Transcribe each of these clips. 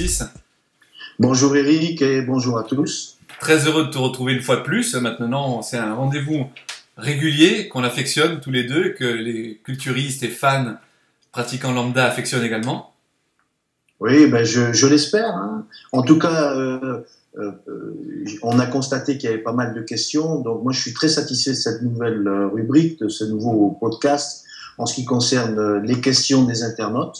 Francis. Bonjour Eric et bonjour à tous. Très heureux de te retrouver une fois de plus. Maintenant, c'est un rendez-vous régulier qu'on affectionne tous les deux, que les culturistes et fans pratiquants lambda affectionnent également. Oui, ben je l'espère, hein. En tout cas, on a constaté qu'il y avait pas mal de questions. Donc moi, je suis très satisfait de cette nouvelle rubrique, de ce nouveau podcast en ce qui concerne les questions des internautes.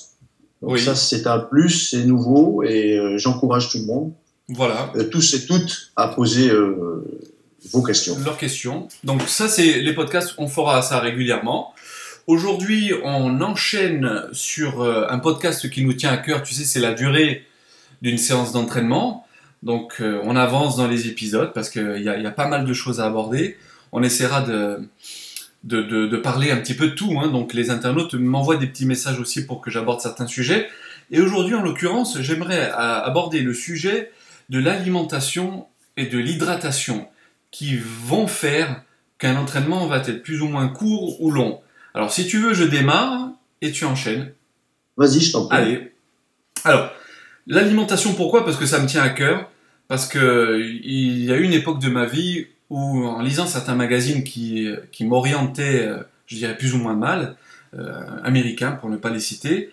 Donc Oui. ça, c'est un plus, c'est nouveau et j'encourage tout le monde, Voilà. tous et toutes, à poser vos questions. Leurs questions. Donc ça, c'est les podcasts, on fera ça régulièrement. Aujourd'hui, on enchaîne sur un podcast qui nous tient à cœur. Tu sais, c'est la durée d'une séance d'entraînement. Donc, on avance dans les épisodes parce qu'il y a pas mal de choses à aborder. On essaiera de parler un petit peu de tout, hein. Donc, les internautes m'envoient des petits messages aussi pour que j'aborde certains sujets. Et aujourd'hui, en l'occurrence, j'aimerais aborder le sujet de l'alimentation et de l'hydratation qui vont faire qu'un entraînement va être plus ou moins court ou long. Alors, si tu veux, je démarre et tu enchaînes. Vas-y, je t'en prie. Allez. Alors, l'alimentation, pourquoi? Parce que ça me tient à cœur. Parce que il y a eu une époque de ma vie où, en lisant certains magazines qui m'orientaient, je dirais plus ou moins mal, américains pour ne pas les citer,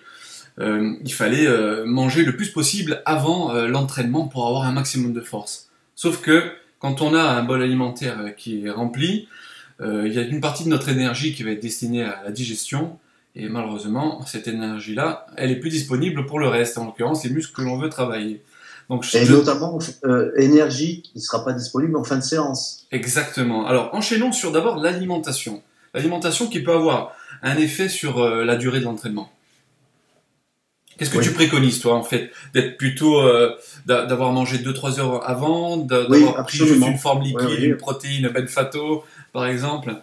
il fallait manger le plus possible avant l'entraînement pour avoir un maximum de force. Sauf que quand on a un bol alimentaire qui est rempli, il y a une partie de notre énergie qui va être destinée à la digestion, et malheureusement, cette énergie-là, elle est plus disponible pour le reste, en l'occurrence les muscles que l'on veut travailler. Donc, notamment énergie qui ne sera pas disponible en fin de séance. Exactement. Alors, enchaînons sur d'abord l'alimentation. L'alimentation qui peut avoir un effet sur la durée de l'entraînement. Qu'est-ce que tu préconises, toi, en fait? D'être plutôt, d'avoir mangé 2-3 heures avant, d'avoir pris juste une forme liquide, une protéine benfato, par exemple?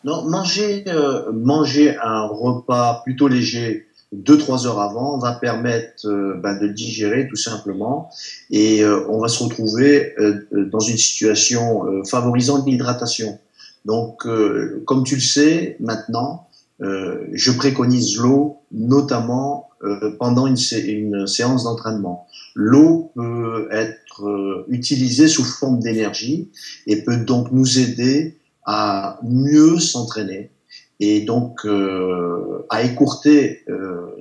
Non, manger un repas plutôt léger 2-3 heures avant va permettre de le digérer tout simplement et on va se retrouver dans une situation favorisant l'hydratation. Donc, comme tu le sais maintenant, je préconise l'eau, notamment pendant une séance d'entraînement. L'eau peut être utilisée sous forme d'énergie et peut donc nous aider à mieux s'entraîner et donc à écourter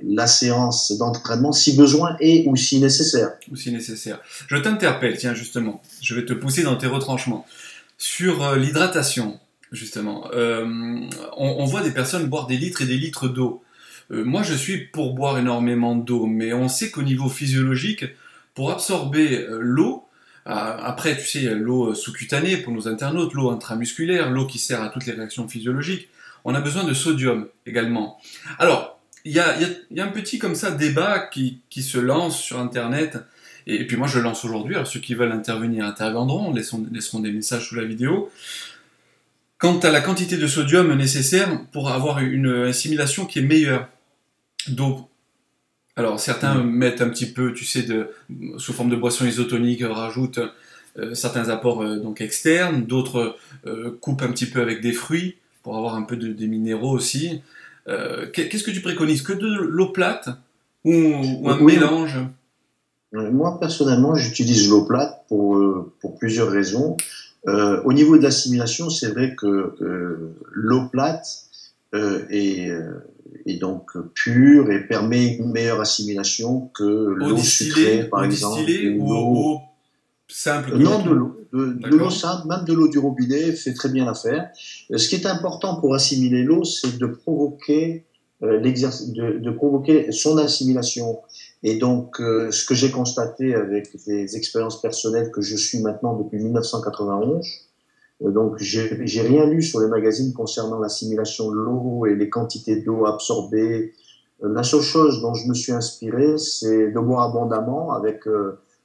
la séance d'entraînement si besoin et ou si nécessaire. Ou si nécessaire. Je t'interpelle, tiens, justement. Je vais te pousser dans tes retranchements. Sur l'hydratation, justement. On voit des personnes boire des litres et des litres d'eau. Moi, je suis pour boire énormément d'eau, mais on sait qu'au niveau physiologique, pour absorber l'eau, après, tu sais, l'eau sous-cutanée pour nos internautes, l'eau intramusculaire, l'eau qui sert à toutes les réactions physiologiques, on a besoin de sodium également. Alors, il y a un petit comme ça débat qui se lance sur Internet, et puis moi je le lance aujourd'hui, alors ceux qui veulent intervenir interviendront, laisseront des messages sous la vidéo. Quant à la quantité de sodium nécessaire pour avoir une assimilation qui est meilleure d'eau. Alors certains mettent un petit peu, tu sais, sous forme de boissons isotoniques, rajoutent certains apports donc externes, d'autres coupent un petit peu avec des fruits pour avoir un peu des minéraux aussi. Qu'est-ce que tu préconises? Que de l'eau plate ou un mélange? Moi personnellement, j'utilise l'eau plate pour plusieurs raisons. Au niveau de l'assimilation, c'est vrai que l'eau plate est donc pure et permet une meilleure assimilation que l'eau sucrée, par exemple. Eau distillée ou eau simple? Non, de l'eau simple, même de l'eau du robinet fait très bien l'affaire. Ce qui est important pour assimiler l'eau, c'est de provoquer de provoquer son assimilation. Et donc, ce que j'ai constaté avec les expériences personnelles que je suis maintenant depuis 1991, donc j'ai rien lu sur les magazines concernant l'assimilation de l'eau et les quantités d'eau absorbées. La seule chose dont je me suis inspiré, c'est de boire abondamment avec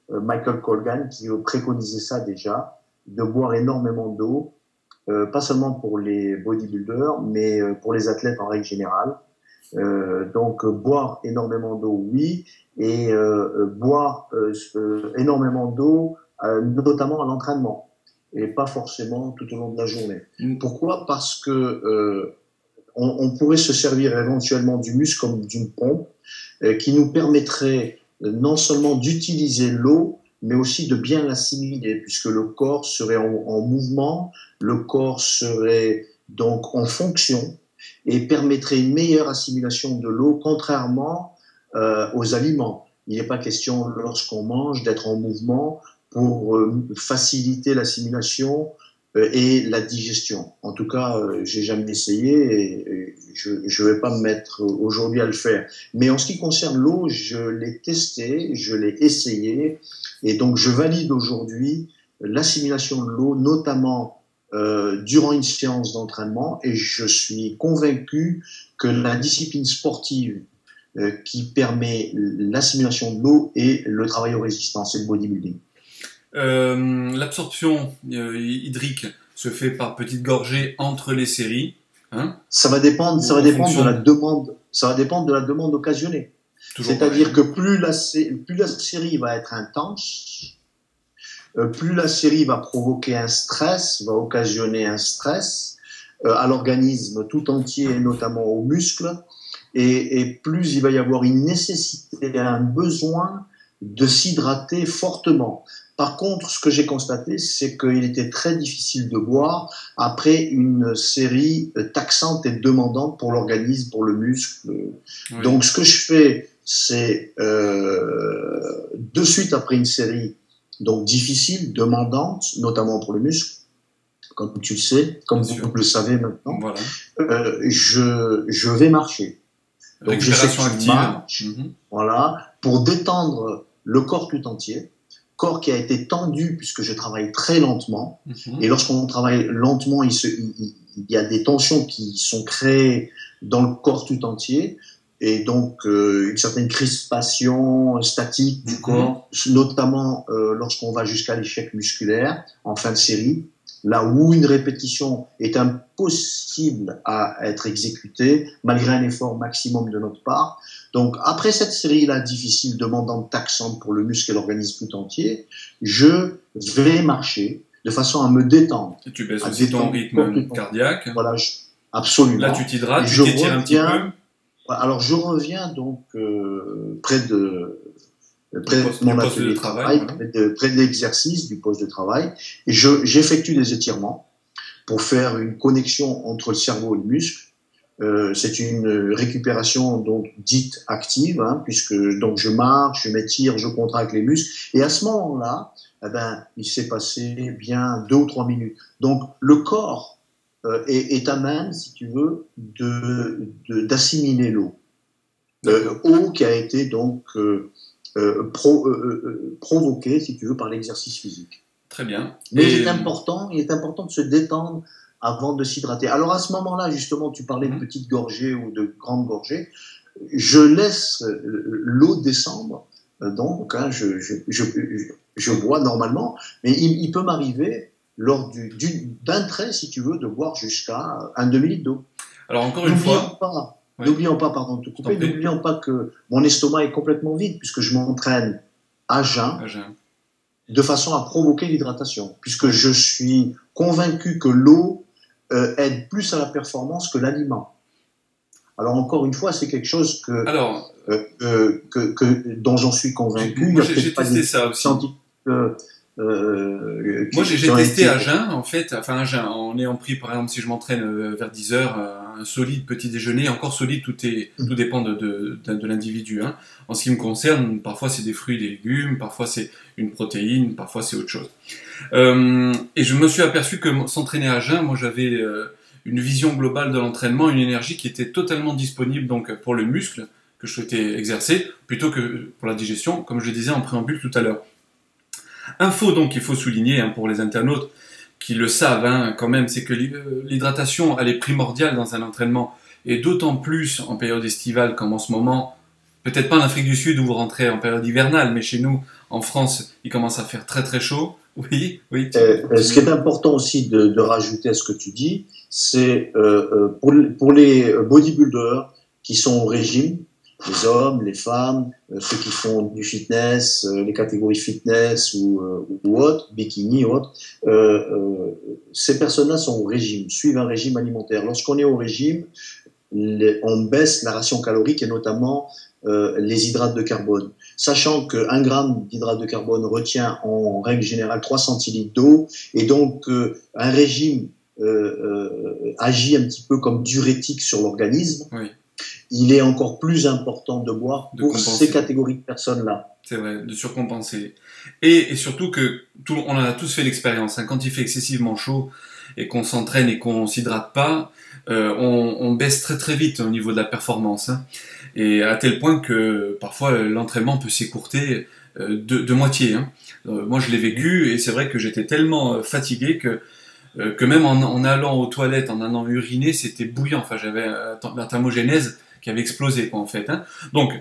Michael Colgan qui préconisait ça déjà, de boire énormément d'eau, pas seulement pour les bodybuilders, mais pour les athlètes en règle générale. Donc boire énormément d'eau, oui, et boire énormément d'eau, notamment à l'entraînement, et pas forcément tout au long de la journée. Pourquoi? Parce que on pourrait se servir éventuellement du muscle comme d'une pompe qui nous permettrait non seulement d'utiliser l'eau, mais aussi de bien l'assimiler, puisque le corps serait en mouvement, le corps serait donc en fonction et permettrait une meilleure assimilation de l'eau, contrairement aux aliments. Il n'est pas question, lorsqu'on mange, d'être en mouvement pour faciliter l'assimilation et la digestion. En tout cas, j'ai jamais essayé et je ne vais pas me mettre aujourd'hui à le faire. Mais en ce qui concerne l'eau, je l'ai testé, je l'ai essayé, et donc je valide aujourd'hui l'assimilation de l'eau, notamment durant une séance d'entraînement, et je suis convaincu que la discipline sportive qui permet l'assimilation de l'eau est le travail aux résistances et le bodybuilding. L'absorption hydrique se fait par petites gorgées entre les séries. Hein, ça va dépendre de la demande. Ça va dépendre de la demande occasionnée. C'est-à-dire que plus la série va être intense, plus la série va provoquer un stress, va occasionner un stress à l'organisme tout entier, et notamment aux muscles, et plus il va y avoir une nécessité, un besoin de s'hydrater fortement. Par contre, ce que j'ai constaté, c'est qu'il était très difficile de boire après une série taxante et demandante pour l'organisme, pour le muscle. Oui. Donc, ce que je fais, c'est de suite après une série donc difficile, demandante, notamment pour le muscle, comme tu le sais, comme vous le savez maintenant, voilà. Je vais marcher. Donc, récupération active. Marche, voilà, pour détendre le corps tout entier. Corps qui a été tendu puisque je travaille très lentement. Et lorsqu'on travaille lentement, il y a des tensions qui sont créées dans le corps tout entier. Et donc, une certaine crispation statique du corps, notamment lorsqu'on va jusqu'à l'échec musculaire en fin de série, là où une répétition est impossible à être exécutée malgré un effort maximum de notre part. Donc, après cette série-là difficile, demandante, taxante pour le muscle et l'organisme tout entier, je vais marcher de façon à me détendre. Et tu baisses aussi ton rythme cardiaque. Voilà, absolument. Là, tu t'hydrates, tu t'étires un petit peu. Alors, je reviens donc près de mon atelier de travail, près de l'exercice du poste de travail, et j'effectue des étirements pour faire une connexion entre le cerveau et le muscle. C'est une récupération donc dite active, hein, puisque donc je marche, je m'étire, je contracte les muscles, et à ce moment-là, eh ben, il s'est passé bien 2 ou 3 minutes. Donc le corps est à même, si tu veux, d'assimiler l'eau. Eau qui a été donc provoquée, si tu veux, par l'exercice physique. Très bien. Mais il est important de se détendre avant de s'hydrater. Alors à ce moment-là, justement, tu parlais de petites gorgées ou de grandes gorgées. Je laisse l'eau descendre, donc hein, je bois normalement, mais il peut m'arriver lors d'un trait, si tu veux, de boire jusqu'à un demi-litre d'eau. Alors encore une fois... N'oublions pas, pardon de te couper, n'oublions pas que mon estomac est complètement vide puisque je m'entraîne à jeun. De façon à provoquer l'hydratation, puisque je suis convaincu que l'eau aide plus à la performance que l'aliment. Alors encore une fois, c'est quelque chose dont j'en suis convaincu. Moi, j'ai testé ça aussi. Moi, j'ai testé à jeun, en fait, enfin à jeun, en ayant pris, par exemple, si je m'entraîne vers 10 heures, un solide petit déjeuner, encore solide, tout dépend de l'individu. Hein. En ce qui me concerne, parfois c'est des fruits, des légumes, parfois c'est une protéine, parfois c'est autre chose. Et je me suis aperçu que s'entraîner à jeun, moi j'avais une vision globale de l'entraînement, une énergie qui était totalement disponible donc pour le muscle que je souhaitais exercer, plutôt que pour la digestion, comme je le disais en préambule tout à l'heure. Info donc qu'il faut souligner hein, pour les internautes qui le savent hein, quand même, c'est que l'hydratation elle est primordiale dans un entraînement et d'autant plus en période estivale comme en ce moment, peut-être pas en Afrique du Sud où vous rentrez en période hivernale, mais chez nous en France il commence à faire très très chaud. Oui. Ce qui est important aussi de rajouter à ce que tu dis, c'est pour les bodybuilders qui sont au régime, les hommes, les femmes, ceux qui font du fitness, les catégories fitness ou autres, bikini ou autres, ces personnes-là sont au régime, suivent un régime alimentaire. Lorsqu'on est au régime, on baisse la ration calorique et notamment les hydrates de carbone, sachant qu'un gramme d'hydrate de carbone retient en règle générale 3 centilitres d'eau, et donc un régime agit un petit peu comme diurétique sur l'organisme. Oui. Il est encore plus important de boire pour ces catégories de personnes-là. C'est vrai, de surcompenser. Et surtout que, on en a tous fait l'expérience, hein, quand il fait excessivement chaud et qu'on s'entraîne et qu'on s'hydrate pas, on baisse très très vite au niveau de la performance. Hein, et à tel point que parfois l'entraînement peut s'écourter de moitié. Hein. Moi je l'ai vécu et c'est vrai que j'étais tellement fatigué que même en allant aux toilettes, en allant uriner, c'était bouillant. Enfin, j'avais la thermogénèse qui avait explosé, quoi, en fait. Hein. Donc,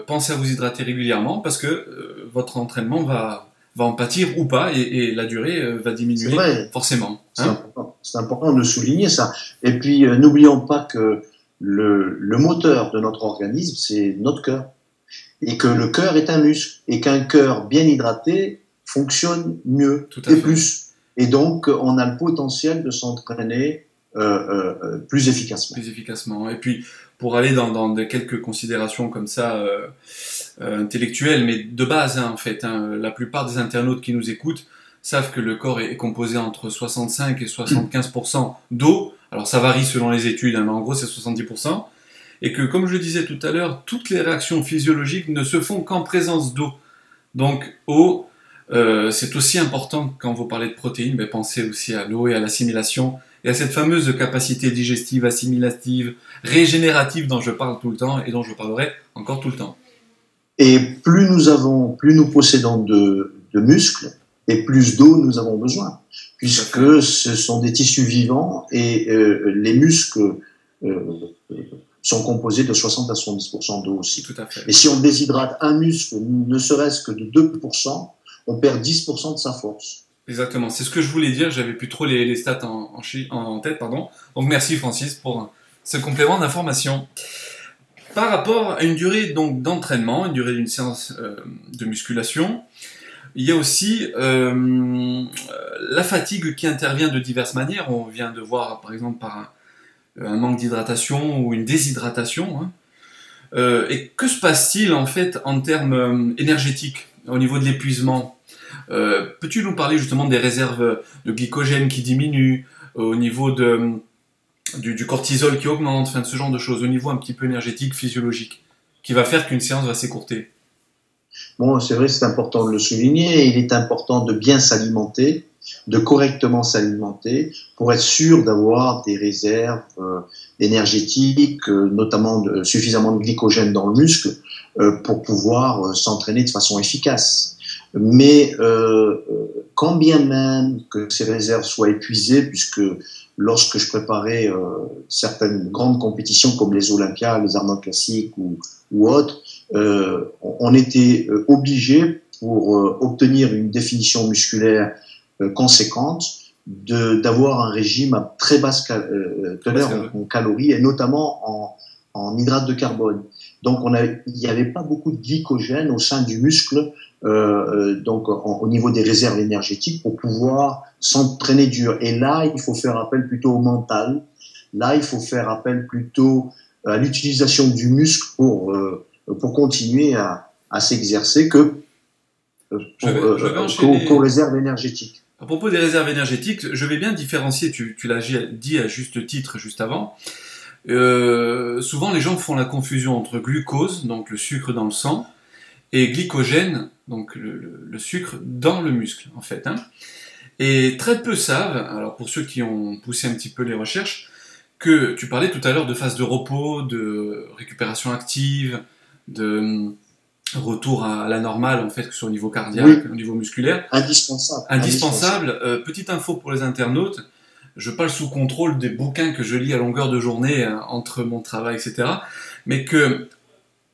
pensez à vous hydrater régulièrement parce que votre entraînement va en pâtir ou pas et la durée va diminuer forcément. Hein. C'est important de souligner ça. Et puis, n'oublions pas que le moteur de notre organisme, c'est notre cœur. Et que le cœur est un muscle. Et qu'un cœur bien hydraté fonctionne mieux et plus. Et donc, on a le potentiel de s'entraîner plus efficacement. Plus efficacement. Et puis, pour aller dans quelques considérations comme ça, intellectuelles, mais de base, hein, en fait, hein, la plupart des internautes qui nous écoutent savent que le corps est composé entre 65 et 75% d'eau. Alors, ça varie selon les études, hein, mais en gros, c'est 70%. Et que, comme je le disais tout à l'heure, toutes les réactions physiologiques ne se font qu'en présence d'eau. Donc, eau, c'est aussi important quand vous parlez de protéines, mais pensez aussi à l'eau et à l'assimilation et à cette fameuse capacité digestive, assimilative, régénérative dont je parle tout le temps et dont je parlerai encore tout le temps. Et plus nous possédons de muscles et plus d'eau nous avons besoin, puisque ce sont des tissus vivants et les muscles sont composés de 60 à 70% d'eau aussi. Tout à fait. Et si on déshydrate un muscle, ne serait-ce que de 2%, on perd 10% de sa force. Exactement, c'est ce que je voulais dire, j'avais plus trop les stats en tête, pardon. Donc merci Francis pour ce complément d'information. Par rapport à une durée donc d'entraînement, une durée d'une séance de musculation, il y a aussi la fatigue qui intervient de diverses manières. On vient de voir par exemple par un manque d'hydratation ou une déshydratation. Hein. Et que se passe-t-il en fait en termes énergétiques au niveau de l'épuisement? Peux-tu nous parler justement des réserves de glycogène qui diminuent, au niveau du cortisol qui augmente, enfin de ce genre de choses, au niveau un petit peu énergétique, physiologique, qui va faire qu'une séance va s'écourter? Bon, c'est vrai, c'est important de le souligner. Il est important de bien s'alimenter, de correctement s'alimenter, pour être sûr d'avoir des réserves énergétiques, notamment suffisamment de glycogène dans le muscle, pour pouvoir s'entraîner de façon efficace. Mais quand bien même que ces réserves soient épuisées, puisque lorsque je préparais certaines grandes compétitions comme les Olympiades, les Arnold Classiques ou autres, on était obligé, pour obtenir une définition musculaire conséquente, d'avoir un régime à très basse teneur en calories et notamment en hydrates de carbone. Donc il n'y avait pas beaucoup de glycogène au sein du muscle, donc au niveau des réserves énergétiques, pour pouvoir s'entraîner dur. Et là, il faut faire appel plutôt au mental. Là, il faut faire appel plutôt à l'utilisation du muscle pour continuer à s'exercer qu'aux réserves énergétiques. À propos des réserves énergétiques, je vais bien différencier, tu l'as dit à juste titre juste avant, souvent les gens font la confusion entre glucose, donc le sucre dans le sang, et glycogène, donc le sucre dans le muscle en fait. Hein. Et très peu savent, alors pour ceux qui ont poussé un petit peu les recherches, que tu parlais tout à l'heure de phase de repos, de récupération active, de retour à la normale en fait, que ce soit au niveau cardiaque, au niveau musculaire. Indispensable. Petite info pour les internautes, je parle sous contrôle des bouquins que je lis à longueur de journée, entre mon travail, etc. Mais que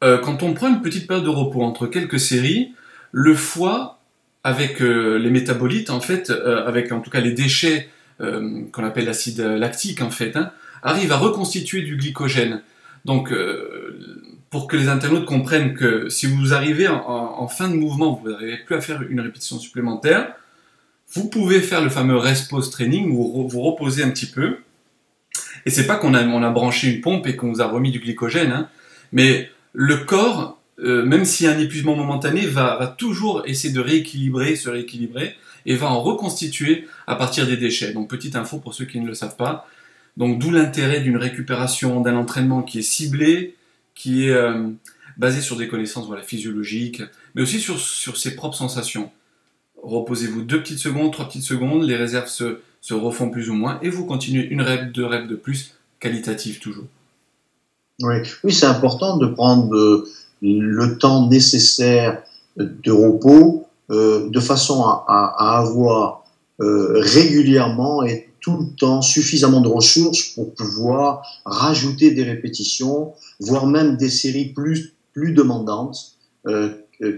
quand on prend une petite période de repos entre quelques séries, le foie, avec les métabolites, en fait, avec en tout cas les déchets qu'on appelle l'acide lactique, en fait, hein, arrive à reconstituer du glycogène. Donc, pour que les internautes comprennent que si vous arrivez en fin de mouvement, vous n'arrivez plus à faire une répétition supplémentaire, vous pouvez faire le fameux rest pause training, où vous reposez un petit peu. Et c'est pas qu'on a branché une pompe et qu'on vous a remis du glycogène, hein, mais le corps, même s'il y a un épuisement momentané, va toujours essayer de se rééquilibrer, et va en reconstituer à partir des déchets. Donc petite info pour ceux qui ne le savent pas. Donc d'où l'intérêt d'une récupération, d'un entraînement qui est ciblé, qui est basé sur des connaissances physiologiques, mais aussi sur ses propres sensations. Reposez-vous 2 petites secondes, 3 petites secondes, les réserves se refont plus ou moins, et vous continuez une rep, 2 reps de plus, qualitative toujours. Oui, c'est important de prendre le temps nécessaire de repos de façon à avoir régulièrement et tout le temps suffisamment de ressources pour pouvoir rajouter des répétitions, voire même des séries plus demandantes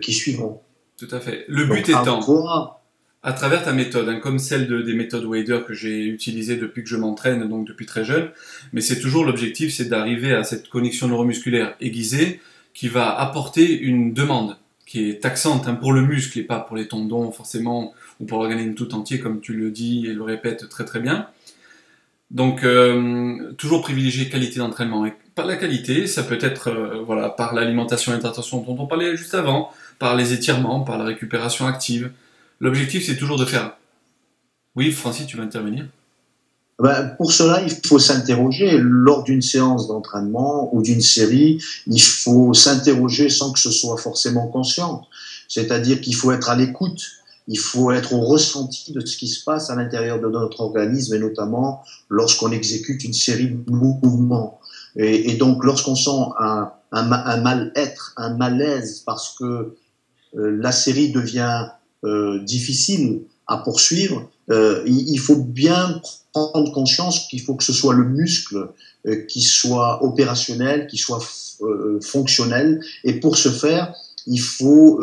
qui suivront. Tout à fait. Le but étant, à travers ta méthode, comme celle des méthodes Wader que j'ai utilisées depuis que je m'entraîne, donc depuis très jeune, mais c'est toujours l'objectif, c'est d'arriver à cette connexion neuromusculaire aiguisée qui va apporter une demande qui est taxante pour le muscle et pas pour les tendons forcément, ou pour l'organisme tout entier, comme tu le dis et le répètes très très bien. Donc, toujours privilégier qualité d'entraînement. Et par la qualité, ça peut être par l'alimentation et l'hydratation dont on parlait juste avant, par les étirements, par la récupération active. L'objectif, c'est toujours de faire... Oui, Francis, tu vas intervenir? Pour cela, il faut s'interroger. Lors d'une séance d'entraînement ou d'une série, il faut s'interroger sans que ce soit forcément conscient. C'est-à-dire qu'il faut être à l'écoute, il faut être au ressenti de ce qui se passe à l'intérieur de notre organisme, et notamment lorsqu'on exécute une série de mouvements. Et donc, lorsqu'on sent un mal-être, un malaise, parce que la série devient difficile à poursuivre, il faut bien prendre conscience qu'il faut que ce soit le muscle qui soit opérationnel, qui soit fonctionnel, et pour ce faire, il faut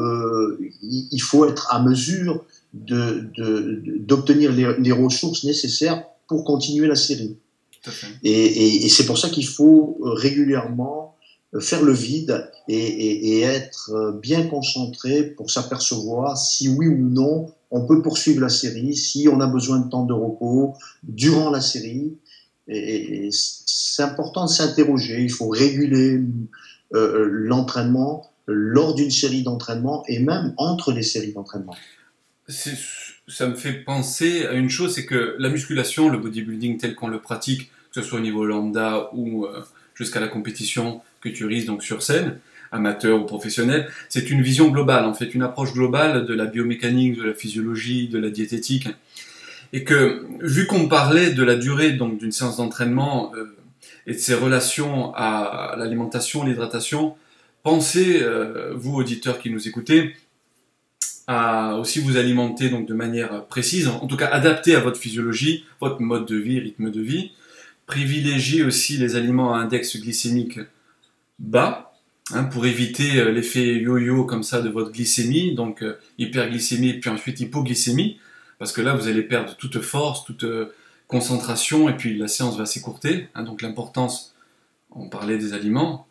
être à mesure d'obtenir les ressources nécessaires pour continuer la série. Et c'est pour ça qu'il faut régulièrement faire le vide et être bien concentré pour s'apercevoir si oui ou non on peut poursuivre la série, si on a besoin de temps de repos durant la série. Et c'est important de s'interroger, il faut réguler l'entraînement lors d'une série d'entraînement et même entre les séries d'entraînement. Ça me fait penser à une chose, c'est que la musculation, le bodybuilding tel qu'on le pratique, que ce soit au niveau lambda ou jusqu'à la compétition que tu rises donc sur scène, amateur ou professionnel, c'est une vision globale, en fait, une approche globale de la biomécanique, de la physiologie, de la diététique. Et que, vu qu'on parlait de la durée donc d'une séance d'entraînement et de ses relations à l'alimentation, l'hydratation, pensez, vous auditeurs qui nous écoutez, à aussi vous alimenter donc de manière précise, en tout cas adaptée à votre physiologie, votre mode de vie, rythme de vie. Privilégiez aussi les aliments à index glycémique bas, pour éviter l'effet yo-yo comme ça de votre glycémie, donc hyperglycémie puis ensuite hypoglycémie, parce que là vous allez perdre toute force, toute concentration, et puis la séance va s'écourter. Donc l'importance, on parlait des aliments,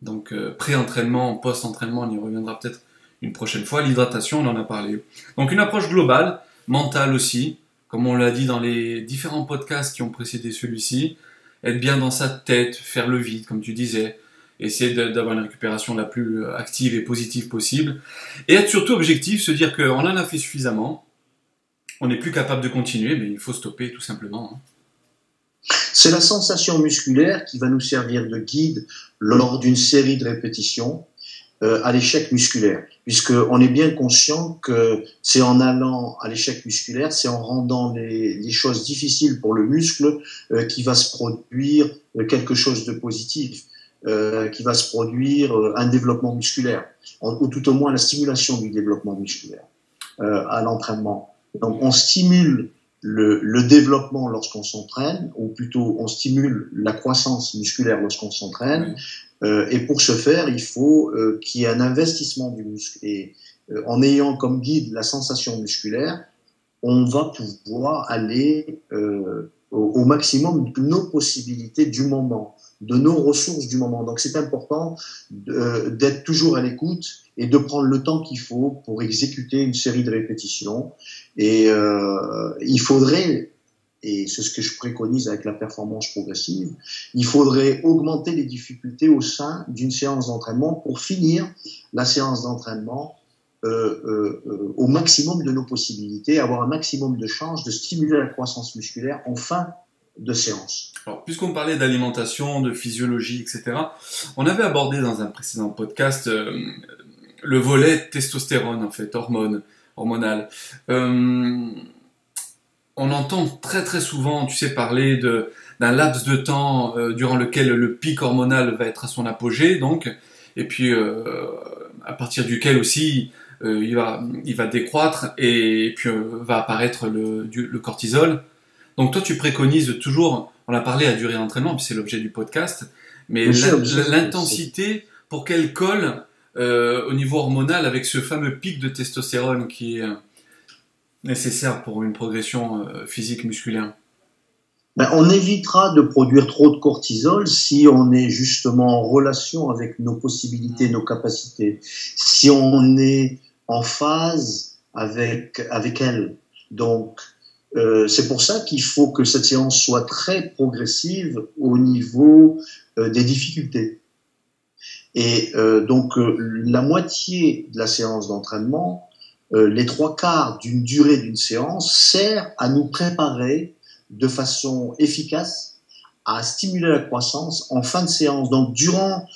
donc pré-entraînement, post-entraînement, on y reviendra peut-être une prochaine fois. L'hydratation, on en a parlé. Donc une approche globale, mentale aussi, comme on l'a dit dans les différents podcasts qui ont précédé celui-ci, être bien dans sa tête, faire le vide, comme tu disais, essayer d'avoir une récupération la plus active et positive possible, et être surtout objectif, se dire qu'on en a fait suffisamment, on n'est plus capable de continuer, mais il faut stopper tout simplement. C'est la sensation musculaire qui va nous servir de guide lors d'une série de répétitions à l'échec musculaire, puisqu'on est bien conscient que c'est en allant à l'échec musculaire, c'est en rendant les choses difficiles pour le muscle qui va se produire quelque chose de positif, qui va se produire un développement musculaire, ou tout au moins la stimulation du développement musculaire à l'entraînement. Donc on stimule le développement lorsqu'on s'entraîne, ou plutôt on stimule la croissance musculaire lorsqu'on s'entraîne, et pour ce faire, il faut qu'il y ait un investissement du muscle. Et en ayant comme guide la sensation musculaire, on va pouvoir aller au maximum de nos possibilités du moment, de nos ressources du moment. Donc c'est important d'être toujours à l'écoute et de prendre le temps qu'il faut pour exécuter une série de répétitions. Et il faudrait et c'est ce que je préconise avec la performance progressive, il faudrait augmenter les difficultés au sein d'une séance d'entraînement pour finir la séance d'entraînement au maximum de nos possibilités, avoir un maximum de chances de stimuler la croissance musculaire en fin de séance. Alors, puisqu'on parlait d'alimentation, de physiologie, etc., on avait abordé dans un précédent podcast le volet testostérone, en fait, hormonal. On entend très très souvent, tu sais, parler d'un laps de temps durant lequel le pic hormonal va être à son apogée, donc, et puis à partir duquel aussi il va décroître et puis va apparaître le cortisol. Donc toi tu préconises toujours, on a parlé à durée d'entraînement, puis c'est l'objet du podcast, mais l'intensité pour qu'elle colle au niveau hormonal avec ce fameux pic de testostérone qui est nécessaire pour une progression physique musculaire. Ben, on évitera de produire trop de cortisol si on est justement en relation avec nos possibilités, nos capacités, si on est en phase avec elle. Donc, c'est pour ça qu'il faut que cette séance soit très progressive au niveau des difficultés. Et donc, la moitié de la séance d'entraînement, les 3/4 d'une durée d'une séance, sert à nous préparer de façon efficace à stimuler la croissance en fin de séance. Donc, durant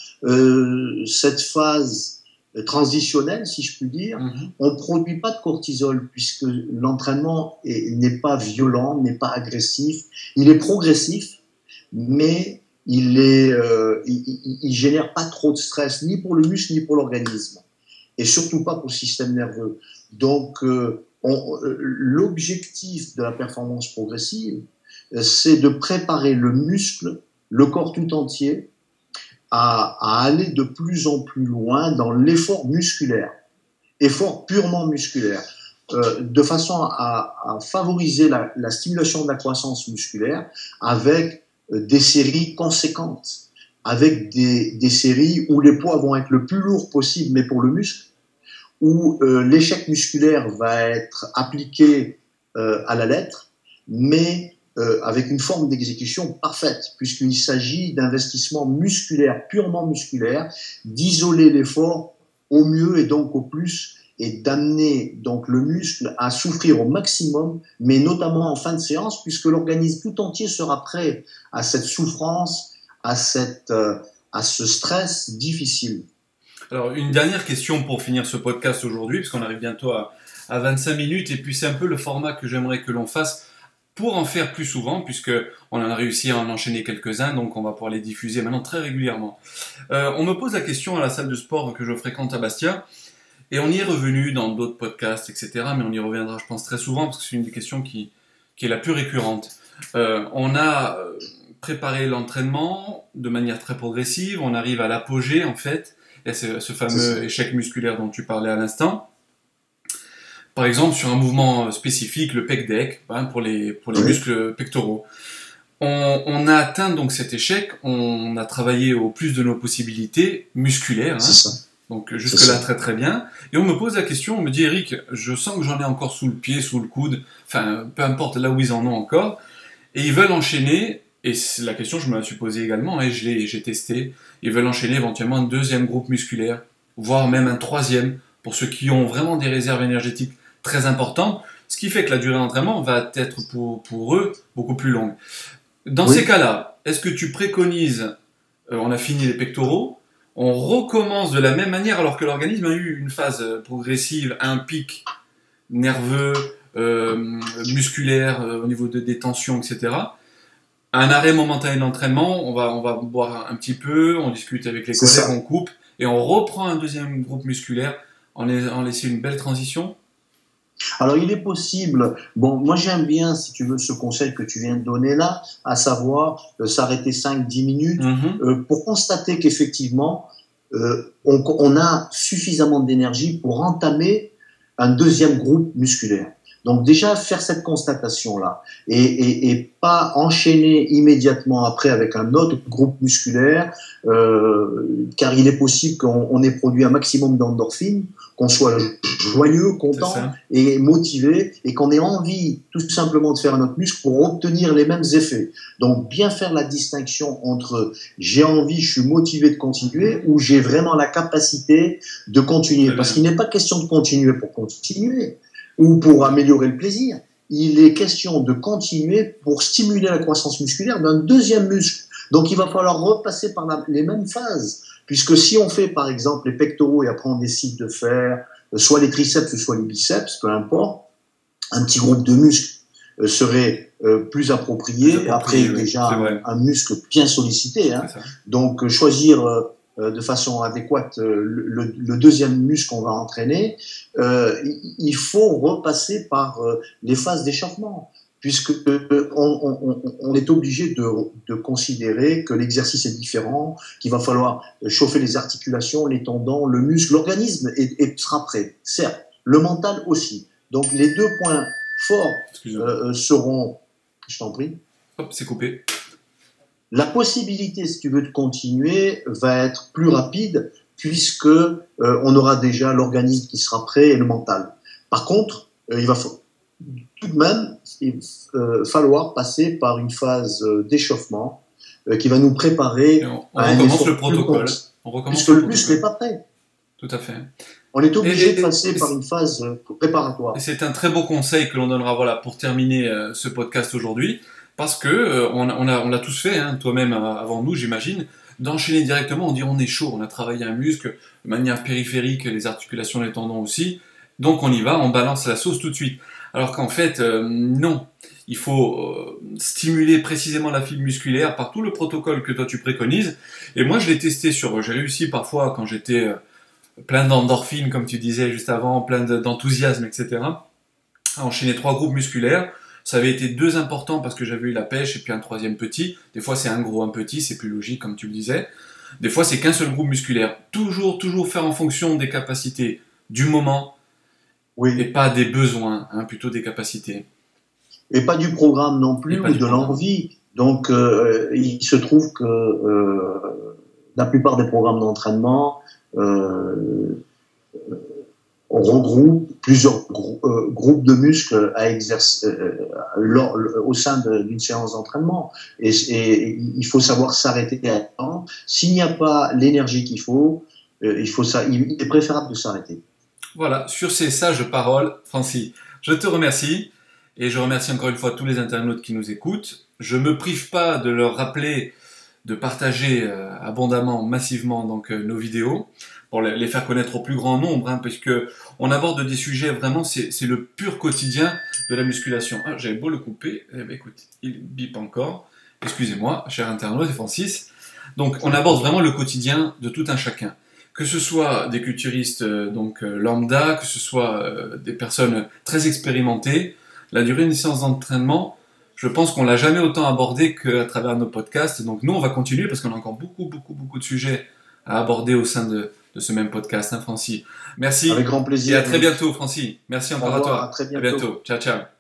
cette phase transitionnelle, si je puis dire, on ne produit pas de cortisol puisque l'entraînement n'est pas violent, n'est pas agressif. Il est progressif, mais il génère pas trop de stress, ni pour le muscle, ni pour l'organisme. Et surtout pas pour le système nerveux. Donc, l'objectif de la performance progressive, c'est de préparer le muscle, le corps tout entier, à aller de plus en plus loin dans l'effort musculaire, effort purement musculaire, de façon à favoriser la stimulation de la croissance musculaire avec des séries conséquentes, avec des séries où les poids vont être le plus lourds possible, mais pour le muscle, où l'échec musculaire va être appliqué à la lettre, mais avec une forme d'exécution parfaite, puisqu'il s'agit d'investissement musculaire, purement musculaire, d'isoler l'effort au mieux et donc au plus, et d'amener donc le muscle à souffrir au maximum, mais notamment en fin de séance, puisque l'organisme tout entier sera prêt à cette souffrance, à ce stress difficile. Alors, une dernière question pour finir ce podcast aujourd'hui, parce qu'on arrive bientôt à 25 minutes, et puis c'est un peu le format que j'aimerais que l'on fasse pour en faire plus souvent, puisque on en a réussi à en enchaîner quelques-uns, donc on va pouvoir les diffuser maintenant très régulièrement. On me pose la question à la salle de sport que je fréquente à Bastia, et on y est revenu dans d'autres podcasts, etc., mais on y reviendra, je pense, très souvent, parce que c'est une des questions qui est la plus récurrente. On a préparé l'entraînement de manière très progressive, on arrive à l'apogée, en fait, et c'est ce fameux échec musculaire dont tu parlais à l'instant. Par exemple, sur un mouvement spécifique, le pec deck, hein, pour les muscles pectoraux. On a atteint donc cet échec, on a travaillé au plus de nos possibilités musculaires, hein, donc jusque-là très très bien, et on me pose la question, on me dit Eric, je sens que j'en ai encore sous le pied, sous le coude, enfin peu importe là où ils en ont encore, et ils veulent enchaîner, et la question je me la suis posée également, et j'ai testé, ils veulent enchaîner éventuellement un deuxième groupe musculaire, voire même un troisième, pour ceux qui ont vraiment des réserves énergétiques très importantes, ce qui fait que la durée d'entraînement va être pour eux beaucoup plus longue. Dans ces cas-là, est-ce que tu préconises, on a fini les pectoraux, on recommence de la même manière alors que l'organisme a eu une phase progressive, un pic nerveux, musculaire, au niveau des tensions, etc. Un arrêt momentané d'entraînement, on va boire un petit peu, on discute avec les collègues, on coupe, et on reprend un deuxième groupe musculaire en laissant une belle transition. Alors, il est possible, bon, moi j'aime bien, si tu veux, ce conseil que tu viens de donner là, à savoir s'arrêter 5-10 minutes pour constater qu'effectivement, on a suffisamment d'énergie pour entamer un deuxième groupe musculaire. Donc déjà faire cette constatation-là et pas enchaîner immédiatement après avec un autre groupe musculaire, car il est possible qu'on ait produit un maximum d'endorphines, qu'on soit joyeux, content et motivé, et qu'on ait envie tout simplement de faire un autre muscle pour obtenir les mêmes effets. Donc bien faire la distinction entre j'ai envie, je suis motivé de continuer, ou j'ai vraiment la capacité de continuer. Parce qu'il n'est pas question de continuer pour continuer, ou pour améliorer le plaisir. Il est question de continuer pour stimuler la croissance musculaire d'un deuxième muscle. Donc il va falloir repasser par les mêmes phases. Puisque si on fait par exemple les pectoraux et après on décide de faire soit les triceps soit les biceps, peu importe, un petit groupe de muscles serait plus approprié. Après déjà un muscle bien sollicité. Hein. Donc choisir de façon adéquate le deuxième muscle qu'on va entraîner, il faut repasser par les phases d'échauffement. Puisque on est obligé de considérer que l'exercice est différent, qu'il va falloir chauffer les articulations, les tendons, le muscle, l'organisme sera prêt. Certes, le mental aussi. Donc les deux points forts seront... Je t'en prie. Hop, c'est coupé. La possibilité, si tu veux, de continuer va être plus rapide puisque on aura déjà l'organisme qui sera prêt et le mental. Par contre, il va tout de même falloir passer par une phase d'échauffement qui va nous préparer à un effort le protocole. Puisque le muscle n'est pas prêt. Tout à fait. On est obligé de passer par une phase préparatoire. Et c'est un très beau conseil que l'on donnera pour terminer ce podcast aujourd'hui, parce que on l'a tous fait, hein, toi-même avant nous, j'imagine, d'enchaîner directement, on dit on est chaud, on a travaillé un muscle de manière périphérique, les articulations, les tendons aussi, donc on y va, on balance la sauce tout de suite. Alors qu'en fait, non. Il faut stimuler précisément la fibre musculaire par tout le protocole que toi tu préconises. Et moi, je l'ai testé j'ai réussi parfois quand j'étais plein d'endorphines, comme tu disais juste avant, plein d'enthousiasme, etc. à enchaîner 3 groupes musculaires. Ça avait été 2 importants parce que j'avais eu la pêche et puis un 3e petit. Des fois, c'est un gros, un petit, c'est plus logique, comme tu le disais. Des fois, c'est qu'un seul groupe musculaire. Toujours faire en fonction des capacités du moment. Oui. Et pas des besoins, hein, plutôt des capacités. Et pas du programme non plus, ou de l'envie. Donc, il se trouve que la plupart des programmes d'entraînement on regroupe plusieurs groupes de muscles à exercer au sein d'une séance d'entraînement. Et il faut savoir s'arrêter à temps. S'il n'y a pas l'énergie qu'il faut, il est préférable de s'arrêter. Voilà, sur ces sages paroles, Francis, je te remercie et je remercie encore une fois tous les internautes qui nous écoutent. Je ne me prive pas de leur rappeler de partager abondamment, massivement donc nos vidéos pour les faire connaître au plus grand nombre, hein, puisque on aborde des sujets vraiment, c'est le pur quotidien de la musculation. Ah, j'avais beau le couper, eh bien, écoute, il bip encore. Excusez-moi, cher internaute et Francis. Donc, on aborde vraiment le quotidien de tout un chacun. Que ce soit des culturistes lambda, que ce soit des personnes très expérimentées, la durée d'une séance d'entraînement, je pense qu'on l'a jamais autant abordé qu'à travers nos podcasts. Donc nous, on va continuer parce qu'on a encore beaucoup de sujets à aborder au sein de ce même podcast, hein, Francis. Merci. Avec grand plaisir. Et à très bientôt, Francis. Merci encore à toi. À très bientôt. À bientôt. Ciao, ciao.